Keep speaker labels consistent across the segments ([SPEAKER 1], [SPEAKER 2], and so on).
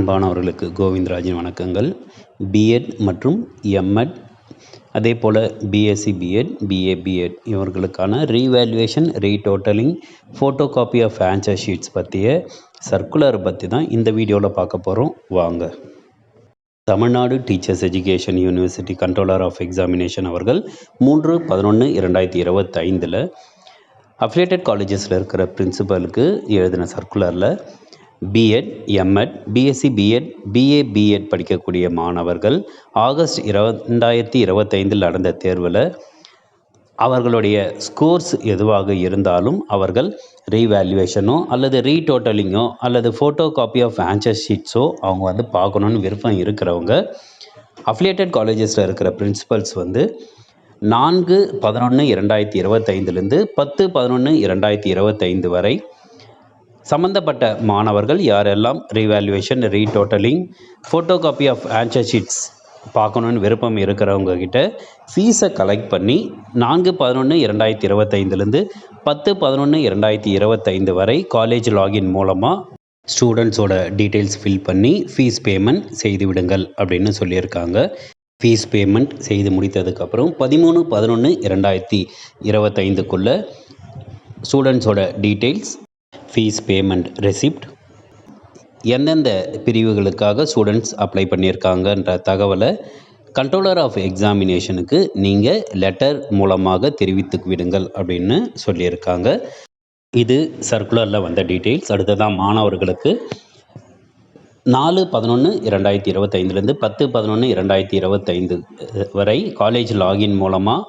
[SPEAKER 1] அன்பானவர்களுக்கு கோவிந்தராஜின் வணக்கங்கள். பிஎட் மற்றும் எம்எட் அதே போல் பிஎஸ்சி பிஎட், பிஏ பிஎட் இவர்களுக்கான revaluation, retotalling, photo copy of answer sheets பற்றிய சர்க்குலர் பற்றி தான் இந்த வீடியோவில் பார்க்க போகிறோம். வாங்க. Tamil Nadu teachers education university controller of examination அவர்கள் 3/11/2025 அஃபிலியேட்டட் காலேஜஸில் இருக்கிற பிரின்சிபலுக்கு எழுதின சர்க்குலரில் B Ed, M Ed, B Sc B Ed, B A B Ed படிக்கக்கூடிய மாணவர்கள் ஆகஸ்ட் 2025 நடந்த தேர்வில் அவர்களுடைய ஸ்கோர்ஸ் எதுவாக இருந்தாலும் அவர்கள் ரீவேல்யூவேஷனோ அல்லது ரீடோட்டலிங்கோ அல்லது ஃபோட்டோ காப்பி ஆஃப் ஆன்சர் ஷீட்ஸோ அவங்க பார்க்கணுன்னு விருப்பம் இருக்கிறவங்க அஃபிலியேட்டட் காலேஜஸில் இருக்கிற பிரின்சிபல்ஸ் 4/11/2025 10/11/2025 வரை சம்பந்தப்பட்ட மாணவர்கள் யாரெல்லாம் revaluation, retotalling, photo copy of answer sheets பார்க்கணுன்னு விருப்பம் இருக்கிறவங்க கிட்ட ஃபீஸை கலெக்ட் பண்ணி 4/11/2025 10/11/2025 வரை காலேஜ் லாகின் மூலமாக ஸ்டூடெண்ட்ஸோட டீட்டெயில்ஸ் ஃபில் பண்ணி ஃபீஸ் பேமெண்ட் செய்து விடுங்கள் அப்படின்னு சொல்லியிருக்காங்க. ஃபீஸ் பேமெண்ட் செய்து முடித்ததுக்கப்புறம் 13/11/2025 ஸ்டூடெண்ட்ஸோட டீட்டெயில்ஸ், ஃபீஸ் பேமெண்ட் ரெசிப்ட், எந்தெந்த பிரிவுகளுக்காக ஸ்டூடெண்ட்ஸ் அப்ளை பண்ணியிருக்காங்கன்ற தகவலை கண்ட்ரோலர் ஆஃப் எக்ஸாமினேஷனுக்கு நீங்கள் லெட்டர் மூலமாக தெரிவித்து விடுங்கள் அப்படின்னு சொல்லியிருக்காங்க. இது சர்க்குலரில் வந்த டீட்டெயில்ஸ். அடுத்ததான் மாணவர்களுக்கு 4/11/2025 10/11/2025 வரை காலேஜ் லாகின் மூலமாக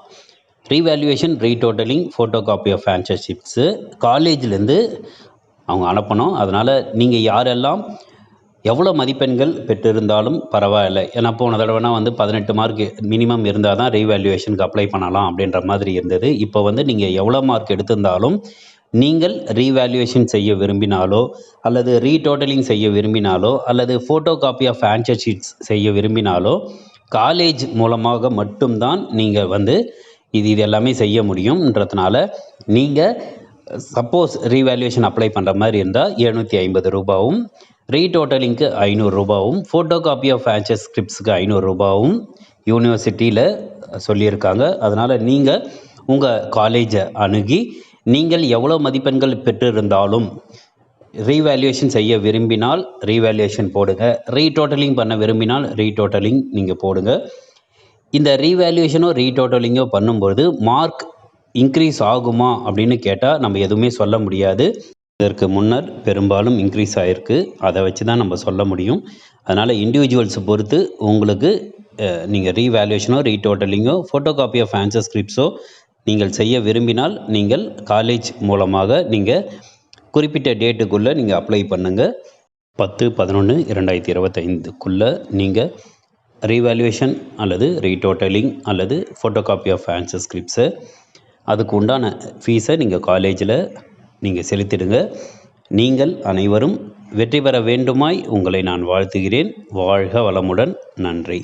[SPEAKER 1] revaluation, retotalling, photo copy of answer sheets காலேஜ்லேருந்து அவங்க அனுப்பணும். அதனால் நீங்கள் யாரெல்லாம் எவ்வளோ மதிப்பெண்கள் பெற்றிருந்தாலும் பரவாயில்லை, ஏன்னா போன தடவைனா 18 மார்க் மினிமம் இருந்தால் தான் ரீவேல்யூவேஷனுக்கு அப்ளை பண்ணலாம் அப்படின்ற மாதிரி இருந்தது. இப்போ நீங்கள் எவ்வளோ மார்க் எடுத்திருந்தாலும் நீங்கள் ரீவேல்யூவேஷன் செய்ய விரும்பினாலோ அல்லது ரீடோட்டலிங் செய்ய விரும்பினாலோ அல்லது photo copy of answer sheets செய்ய விரும்பினாலோ காலேஜ் மூலமாக மட்டும்தான் நீங்கள் இது எல்லாமே செய்ய முடியும்ன்றதுனால நீங்கள் சப்போஸ் ரீவேல்யூவேஷன் அப்ளை பண்ணுற மாதிரி இருந்தால் 750 ரூபாவும், ரீடோட்டலிங்க்கு 500 ரூபாவும், ஃபோட்டோ காப்பி ஆஃப் ஆன்சர் ஸ்கிரிப்ட்ஸுக்கு 500 ரூபாவும் யூனிவர்சிட்டியில் சொல்லியிருக்காங்க. அதனால் நீங்கள் உங்கள் காலேஜை அணுகி நீங்கள் எவ்வளோ மதிப்பெண்கள் பெற்றிருந்தாலும் ரீவேல்யூவேஷன் செய்ய விரும்பினால் ரீவேல்யூவேஷன் போடுங்க, ரீடோட்டலிங் பண்ண விரும்பினால் ரீடோட்டலிங் நீங்கள் போடுங்க. இந்த ரீவேல்யூவேஷனோ ரீடோட்டலிங்கோ பண்ணும்போது மார்க் இன்க்ரீஸ் ஆகுமா அப்படின்னு கேட்டால் நம்ம எதுவுமே சொல்ல முடியாது. இதற்கு முன்னர் பெரும்பாலும் இன்க்ரீஸ் ஆகிருக்கு, அதை வச்சு தான் நம்ம சொல்ல முடியும். அதனால் இண்டிவிஜுவல்ஸை பொறுத்து உங்களுக்கு நீங்கள் ரீவேல்யூவேஷனோ ரீடோட்டலிங்கோ ஃபோட்டோ காப்பி ஆஃப் ஆன்சர் ஸ்கிரிப்ட்ஸோ நீங்கள் செய்ய விரும்பினால் நீங்கள் காலேஜ் மூலமாக நீங்கள் குறிப்பிட்ட டேட்டுக்குள்ளே நீங்கள் அப்ளை பண்ணுங்கள். 10/11/2025 நீங்கள் ரீவேல்யூவேஷன் அல்லது ரீடோட்டலிங் அல்லது ஃபோட்டோ காப்பி ஆஃப் ஆன்சர் ஸ்கிரிப்ட்ஸை அதுக்கு உண்டான ஃபீஸை நீங்கள் காலேஜில் நீங்கள் செலுத்திடுங்க. நீங்கள் அனைவரும் வெற்றி பெற வேண்டுமாய் உங்களை நான் வாழ்த்துகிறேன். வாழ்க வளமுடன். நன்றி.